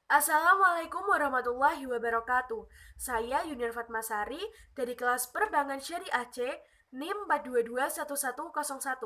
Assalamualaikum warahmatullahi wabarakatuh. Saya Yuniar Fatmasari dari kelas Perbankan Syariah C, NIM 4221101.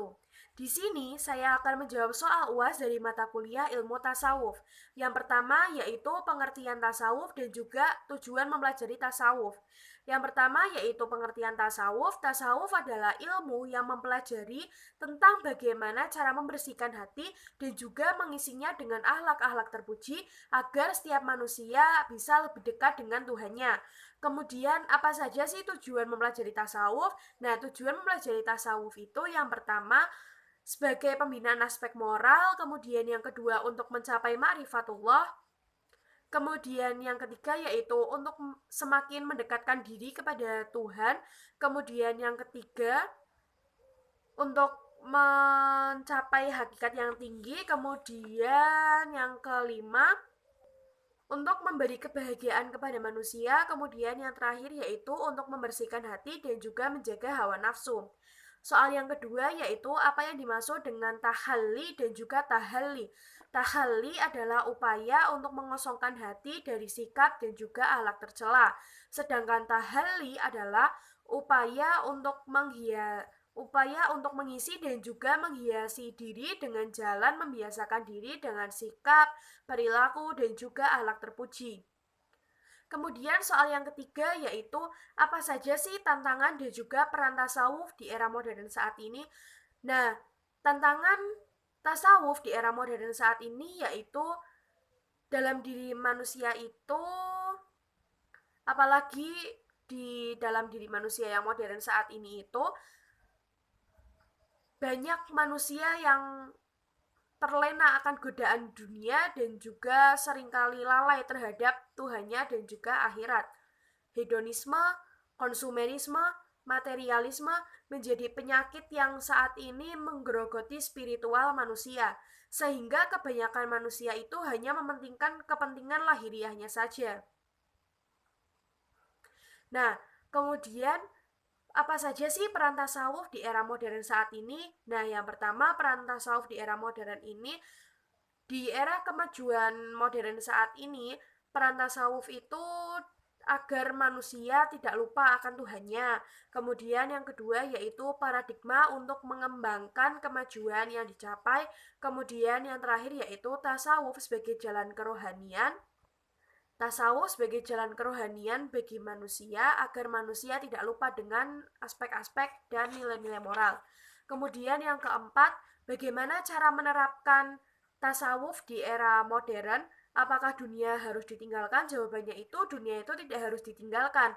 Di sini saya akan menjawab soal UAS dari mata kuliah Ilmu Tasawuf. Yang pertama yaitu pengertian tasawuf dan juga tujuan mempelajari tasawuf. Yang pertama yaitu pengertian tasawuf. Tasawuf adalah ilmu yang mempelajari tentang bagaimana cara membersihkan hati dan juga mengisinya dengan akhlak-akhlak terpuji agar setiap manusia bisa lebih dekat dengan Tuhannya. Kemudian apa saja sih tujuan mempelajari tasawuf? Nah, tujuan mempelajari tasawuf itu yang pertama sebagai pembinaan aspek moral, kemudian yang kedua untuk mencapai ma'rifatullah, kemudian yang ketiga yaitu untuk semakin mendekatkan diri kepada Tuhan, kemudian yang ketiga untuk mencapai hakikat yang tinggi, kemudian yang kelima untuk memberi kebahagiaan kepada manusia, kemudian yang terakhir yaitu untuk membersihkan hati dan juga menjaga hawa nafsu. Soal yang kedua yaitu apa yang dimaksud dengan tahalli dan juga tahalli. Tahalli adalah upaya untuk mengosongkan hati dari sikap dan juga akhlak tercela. Sedangkan tahalli adalah upaya untuk mengisi dan juga menghiasi diri dengan jalan membiasakan diri dengan sikap, perilaku, dan juga akhlak terpuji. Kemudian soal yang ketiga yaitu apa saja sih tantangan dan juga peran tasawuf di era modern saat ini? Nah, tantangan tasawuf di era modern saat ini yaitu dalam diri manusia itu, apalagi di dalam diri manusia yang modern saat ini itu, banyak manusia yang terlena akan godaan dunia dan juga seringkali lalai terhadap Tuhannya dan juga akhirat. Hedonisme, konsumerisme, materialisme menjadi penyakit yang saat ini menggerogoti spiritual manusia, sehingga kebanyakan manusia itu hanya mementingkan kepentingan lahiriahnya saja. Nah, kemudian apa saja sih peran tasawuf di era modern saat ini? Nah, yang pertama peran tasawuf di era modern ini, di era kemajuan modern saat ini, peran tasawuf itu agar manusia tidak lupa akan Tuhannya. Kemudian yang kedua yaitu paradigma untuk mengembangkan kemajuan yang dicapai. Kemudian yang terakhir yaitu tasawuf sebagai jalan kerohanian. Tasawuf sebagai jalan kerohanian bagi manusia agar manusia tidak lupa dengan aspek-aspek dan nilai-nilai moral. Kemudian yang keempat, bagaimana cara menerapkan tasawuf di era modern? Apakah dunia harus ditinggalkan? Jawabannya itu dunia itu tidak harus ditinggalkan,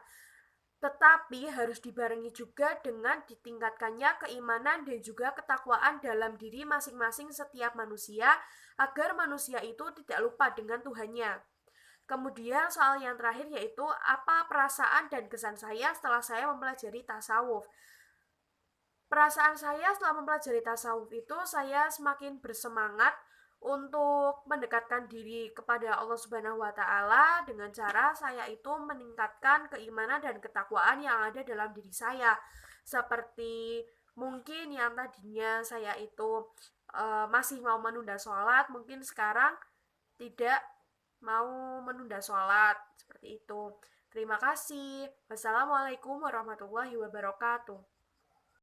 tetapi harus dibarengi juga dengan ditingkatkannya keimanan dan juga ketakwaan dalam diri masing-masing setiap manusia agar manusia itu tidak lupa dengan Tuhannya. Kemudian soal yang terakhir yaitu apa perasaan dan kesan saya setelah saya mempelajari tasawuf. Perasaan saya setelah mempelajari tasawuf itu saya semakin bersemangat untuk mendekatkan diri kepada Allah Subhanahu wa taala dengan cara saya itu meningkatkan keimanan dan ketakwaan yang ada dalam diri saya. Seperti mungkin yang tadinya saya itu masih mau menunda sholat, mungkin sekarang tidak mau menunda sholat, seperti itu. Terima kasih. Wassalamualaikum warahmatullahi wabarakatuh.